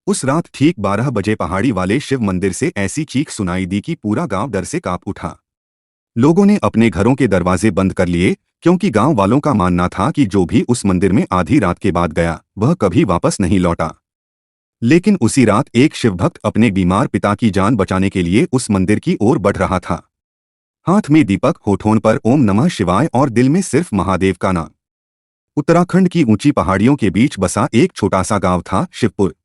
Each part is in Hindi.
उस रात ठीक 12 बजे पहाड़ी वाले शिव मंदिर से ऐसी चीख सुनाई दी कि पूरा गांव डर से कांप उठा। लोगों ने अपने घरों के दरवाजे बंद कर लिए, क्योंकि गांव वालों का मानना था कि जो भी उस मंदिर में आधी रात के बाद गया वह कभी वापस नहीं लौटा। लेकिन उसी रात एक शिवभक्त अपने बीमार पिता की जान बचाने के लिए उस मंदिर की ओर बढ़ रहा था। हाथ में दीपक, होठों पर ओम नमः शिवाय और दिल में सिर्फ महादेव का नाम। उत्तराखंड की ऊंची पहाड़ियों के बीच बसा एक छोटा सा गांव था शिवपुर।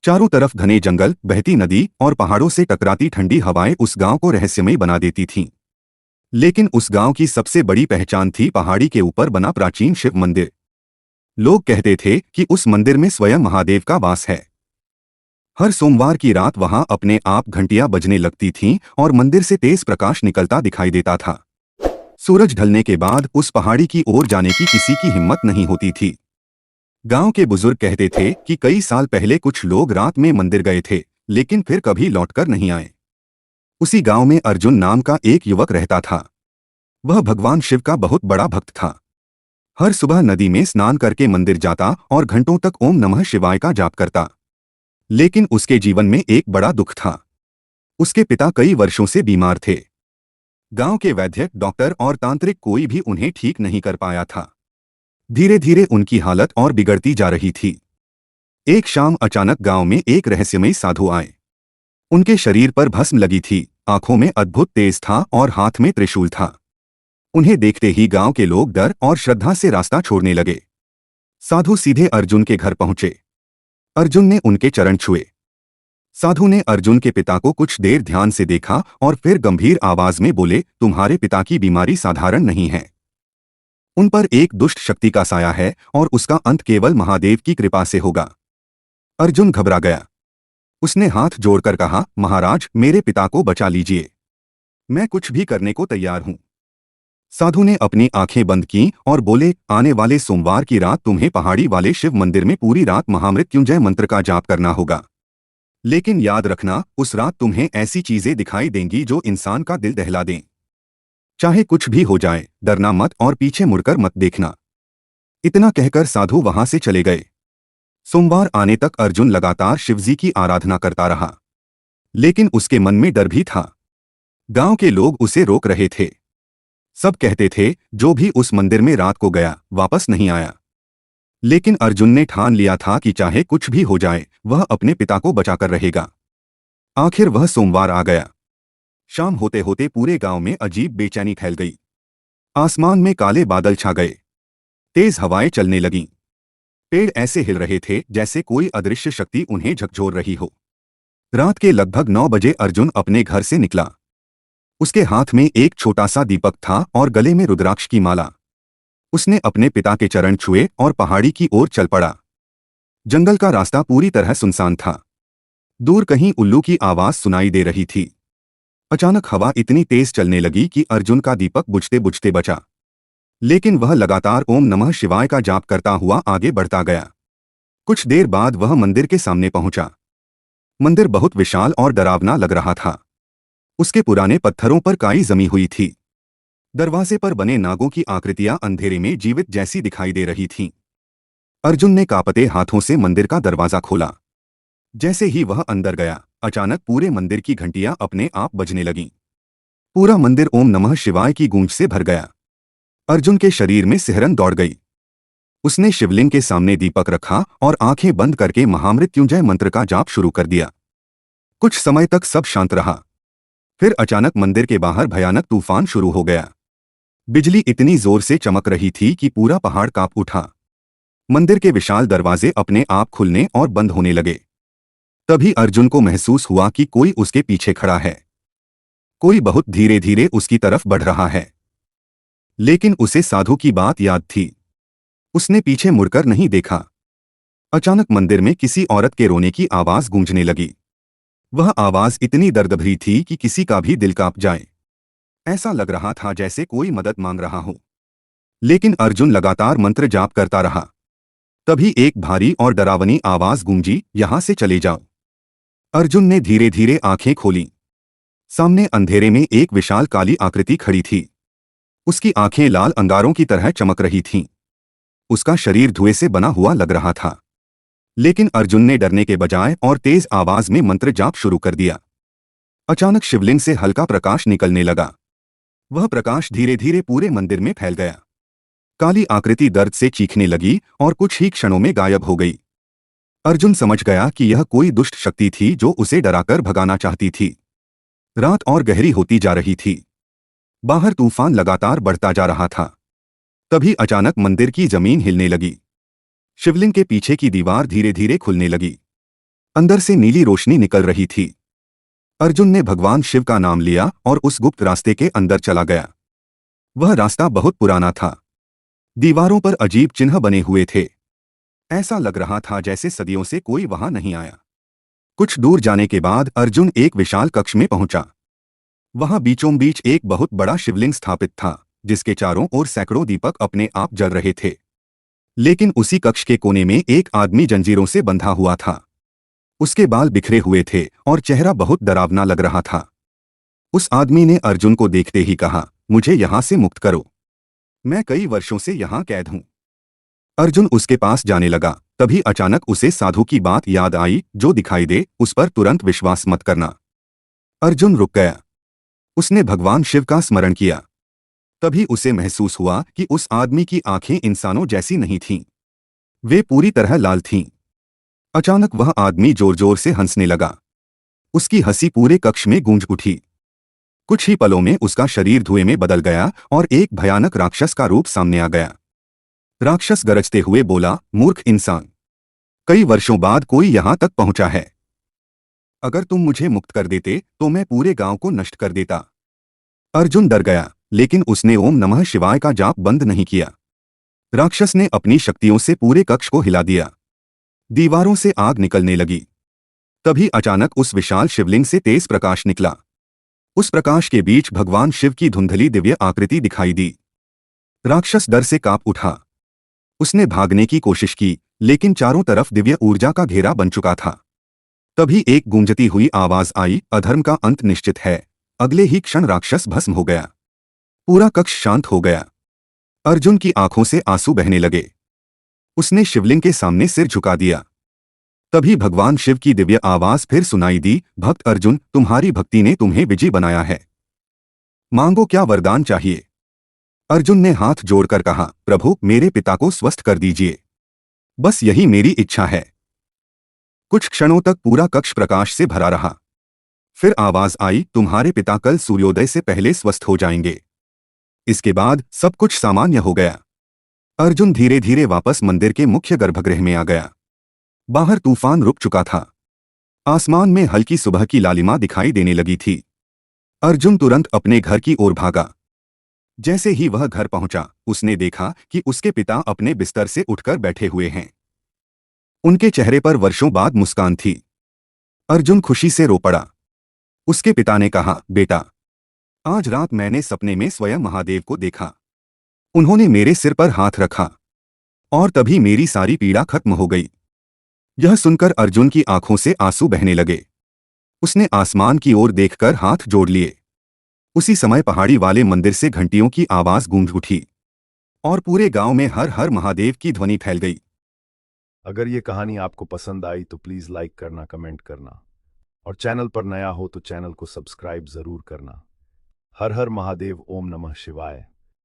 चारों तरफ घने जंगल, बहती नदी और पहाड़ों से टकराती ठंडी हवाएं उस गांव को रहस्यमय बना देती थीं। लेकिन उस गांव की सबसे बड़ी पहचान थी पहाड़ी के ऊपर बना प्राचीन शिव मंदिर। लोग कहते थे कि उस मंदिर में स्वयं महादेव का वास है। हर सोमवार की रात वहां अपने आप घंटियां बजने लगती थीं और मंदिर से तेज प्रकाश निकलता दिखाई देता था। सूरज ढलने के बाद उस पहाड़ी की ओर जाने की किसी की हिम्मत नहीं होती थी। गांव के बुजुर्ग कहते थे कि कई साल पहले कुछ लोग रात में मंदिर गए थे, लेकिन फिर कभी लौटकर नहीं आए। उसी गांव में अर्जुन नाम का एक युवक रहता था। वह भगवान शिव का बहुत बड़ा भक्त था। हर सुबह नदी में स्नान करके मंदिर जाता और घंटों तक ओम नमः शिवाय का जाप करता। लेकिन उसके जीवन में एक बड़ा दुख था। उसके पिता कई वर्षों से बीमार थे। गांव के वैद्य, डॉक्टर और तांत्रिक कोई भी उन्हें ठीक नहीं कर पाया था। धीरे धीरे उनकी हालत और बिगड़ती जा रही थी। एक शाम अचानक गांव में एक रहस्यमयी साधु आए। उनके शरीर पर भस्म लगी थी, आंखों में अद्भुत तेज था और हाथ में त्रिशूल था। उन्हें देखते ही गांव के लोग डर और श्रद्धा से रास्ता छोड़ने लगे। साधु सीधे अर्जुन के घर पहुंचे। अर्जुन ने उनके चरण छुए। साधु ने अर्जुन के पिता को कुछ देर ध्यान से देखा और फिर गंभीर आवाज में बोले, तुम्हारे पिता की बीमारी साधारण नहीं है। उन पर एक दुष्ट शक्ति का साया है और उसका अंत केवल महादेव की कृपा से होगा। अर्जुन घबरा गया। उसने हाथ जोड़कर कहा, महाराज, मेरे पिता को बचा लीजिए। मैं कुछ भी करने को तैयार हूं। साधु ने अपनी आंखें बंद की और बोले, आने वाले सोमवार की रात तुम्हें पहाड़ी वाले शिव मंदिर में पूरी रात महामृत्युंजय मंत्र का जाप करना होगा। लेकिन याद रखना, उस रात तुम्हें ऐसी चीजें दिखाई देंगी जो इंसान का दिल दहला दें। चाहे कुछ भी हो जाए, डरना मत और पीछे मुड़कर मत देखना। इतना कहकर साधु वहां से चले गए। सोमवार आने तक अर्जुन लगातार शिवजी की आराधना करता रहा। लेकिन उसके मन में डर भी था। गांव के लोग उसे रोक रहे थे। सब कहते थे, जो भी उस मंदिर में रात को गया वापस नहीं आया। लेकिन अर्जुन ने ठान लिया था कि चाहे कुछ भी हो जाए, वह अपने पिता को बचाकर रहेगा। आखिर वह सोमवार आ गया। शाम होते होते पूरे गांव में अजीब बेचैनी फैल गई। आसमान में काले बादल छा गए। तेज हवाएं चलने लगीं। पेड़ ऐसे हिल रहे थे जैसे कोई अदृश्य शक्ति उन्हें झकझोर रही हो। रात के लगभग 9 बजे अर्जुन अपने घर से निकला। उसके हाथ में एक छोटा सा दीपक था और गले में रुद्राक्ष की माला। उसने अपने पिता के चरण छुए और पहाड़ी की ओर चल पड़ा। जंगल का रास्ता पूरी तरह सुनसान था। दूर कहीं उल्लू की आवाज सुनाई दे रही थी। अचानक हवा इतनी तेज चलने लगी कि अर्जुन का दीपक बुझते बुझते बचा। लेकिन वह लगातार ओम नमः शिवाय का जाप करता हुआ आगे बढ़ता गया। कुछ देर बाद वह मंदिर के सामने पहुंचा। मंदिर बहुत विशाल और डरावना लग रहा था। उसके पुराने पत्थरों पर काई जमी हुई थी। दरवाजे पर बने नागों की आकृतियां अंधेरे में जीवित जैसी दिखाई दे रही थीं। अर्जुन ने कांपते हाथों से मंदिर का दरवाजा खोला। जैसे ही वह अंदर गया, अचानक पूरे मंदिर की घंटियां अपने आप बजने लगीं। पूरा मंदिर ओम नमः शिवाय की गूंज से भर गया। अर्जुन के शरीर में सिहरन दौड़ गई। उसने शिवलिंग के सामने दीपक रखा और आंखें बंद करके महामृत्युंजय मंत्र का जाप शुरू कर दिया। कुछ समय तक सब शांत रहा। फिर अचानक मंदिर के बाहर भयानक तूफान शुरू हो गया। बिजली इतनी जोर से चमक रही थी कि पूरा पहाड़ कांप उठा। मंदिर के विशाल दरवाजे अपने आप खुलने और बंद होने लगे। तभी अर्जुन को महसूस हुआ कि कोई उसके पीछे खड़ा है। कोई बहुत धीरे धीरे उसकी तरफ बढ़ रहा है। लेकिन उसे साधु की बात याद थी। उसने पीछे मुड़कर नहीं देखा। अचानक मंदिर में किसी औरत के रोने की आवाज गूंजने लगी। वह आवाज इतनी दर्दभरी थी कि किसी का भी दिल कांप जाए। ऐसा लग रहा था जैसे कोई मदद मांग रहा हो। लेकिन अर्जुन लगातार मंत्र जाप करता रहा। तभी एक भारी और डरावनी आवाज गूंजी, यहां से चले जाओ। अर्जुन ने धीरे धीरे आंखें खोलीं। सामने अंधेरे में एक विशाल काली आकृति खड़ी थी। उसकी आंखें लाल अंगारों की तरह चमक रही थीं। उसका शरीर धुएं से बना हुआ लग रहा था। लेकिन अर्जुन ने डरने के बजाय और तेज आवाज में मंत्र जाप शुरू कर दिया। अचानक शिवलिंग से हल्का प्रकाश निकलने लगा। वह प्रकाश धीरे धीरे पूरे मंदिर में फैल गया। काली आकृति दर्द से चीखने लगी और कुछ ही क्षणों में गायब हो गई। अर्जुन समझ गया कि यह कोई दुष्ट शक्ति थी जो उसे डराकर भगाना चाहती थी। रात और गहरी होती जा रही थी। बाहर तूफान लगातार बढ़ता जा रहा था। तभी अचानक मंदिर की जमीन हिलने लगी। शिवलिंग के पीछे की दीवार धीरे धीरे खुलने लगी। अंदर से नीली रोशनी निकल रही थी। अर्जुन ने भगवान शिव का नाम लिया और उस गुप्त रास्ते के अंदर चला गया। वह रास्ता बहुत पुराना था। दीवारों पर अजीब चिन्ह बने हुए थे। ऐसा लग रहा था जैसे सदियों से कोई वहां नहीं आया। कुछ दूर जाने के बाद अर्जुन एक विशाल कक्ष में पहुंचा। वहां बीचों बीच एक बहुत बड़ा शिवलिंग स्थापित था, जिसके चारों ओर सैकड़ों दीपक अपने आप जल रहे थे। लेकिन उसी कक्ष के कोने में एक आदमी जंजीरों से बंधा हुआ था। उसके बाल बिखरे हुए थे और चेहरा बहुत डरावना लग रहा था। उस आदमी ने अर्जुन को देखते ही कहा, मुझे यहां से मुक्त करो। मैं कई वर्षों से यहां कैद हूं। अर्जुन उसके पास जाने लगा। तभी अचानक उसे साधु की बात याद आई, जो दिखाई दे उस पर तुरंत विश्वास मत करना। अर्जुन रुक गया। उसने भगवान शिव का स्मरण किया। तभी उसे महसूस हुआ कि उस आदमी की आंखें इंसानों जैसी नहीं थीं। वे पूरी तरह लाल थीं। अचानक वह आदमी जोर जोर से हंसने लगा। उसकी हंसी पूरे कक्ष में गूंज उठी। कुछ ही पलों में उसका शरीर धुएं में बदल गया और एक भयानक राक्षस का रूप सामने आ गया। राक्षस गरजते हुए बोला, मूर्ख इंसान, कई वर्षों बाद कोई यहां तक पहुंचा है। अगर तुम मुझे मुक्त कर देते तो मैं पूरे गांव को नष्ट कर देता। अर्जुन डर गया, लेकिन उसने ओम नमः शिवाय का जाप बंद नहीं किया। राक्षस ने अपनी शक्तियों से पूरे कक्ष को हिला दिया। दीवारों से आग निकलने लगी। तभी अचानक उस विशाल शिवलिंग से तेज प्रकाश निकला। उस प्रकाश के बीच भगवान शिव की धुंधली दिव्य आकृति दिखाई दी। राक्षस डर से कांप उठा। उसने भागने की कोशिश की, लेकिन चारों तरफ दिव्य ऊर्जा का घेरा बन चुका था। तभी एक गूंजती हुई आवाज आई, अधर्म का अंत निश्चित है। अगले ही क्षण राक्षस भस्म हो गया। पूरा कक्ष शांत हो गया। अर्जुन की आंखों से आंसू बहने लगे। उसने शिवलिंग के सामने सिर झुका दिया। तभी भगवान शिव की दिव्य आवाज फिर सुनाई दी, भक्त अर्जुन, तुम्हारी भक्ति ने तुम्हें विजयी बनाया है। मांगो, क्या वरदान चाहिए? अर्जुन ने हाथ जोड़कर कहा, प्रभु, मेरे पिता को स्वस्थ कर दीजिए। बस यही मेरी इच्छा है। कुछ क्षणों तक पूरा कक्ष प्रकाश से भरा रहा। फिर आवाज आई, तुम्हारे पिता कल सूर्योदय से पहले स्वस्थ हो जाएंगे। इसके बाद सब कुछ सामान्य हो गया। अर्जुन धीरे धीरे वापस मंदिर के मुख्य गर्भगृह में आ गया। बाहर तूफान रुक चुका था। आसमान में हल्की सुबह की लालिमा दिखाई देने लगी थी। अर्जुन तुरंत अपने घर की ओर भागा। जैसे ही वह घर पहुंचा, उसने देखा कि उसके पिता अपने बिस्तर से उठकर बैठे हुए हैं। उनके चेहरे पर वर्षों बाद मुस्कान थी। अर्जुन खुशी से रो पड़ा। उसके पिता ने कहा, बेटा, आज रात मैंने सपने में स्वयं महादेव को देखा। उन्होंने मेरे सिर पर हाथ रखा और तभी मेरी सारी पीड़ा खत्म हो गई। यह सुनकर अर्जुन की आंखों से आंसू बहने लगे। उसने आसमान की ओर देखकर हाथ जोड़ लिए। उसी समय पहाड़ी वाले मंदिर से घंटियों की आवाज गूंज उठी और पूरे गांव में हर हर महादेव की ध्वनि फैल गई। अगर ये कहानी आपको पसंद आई तो प्लीज़ लाइक करना, कमेंट करना और चैनल पर नया हो तो चैनल को सब्सक्राइब ज़रूर करना। हर हर महादेव, ओम नमः शिवाय।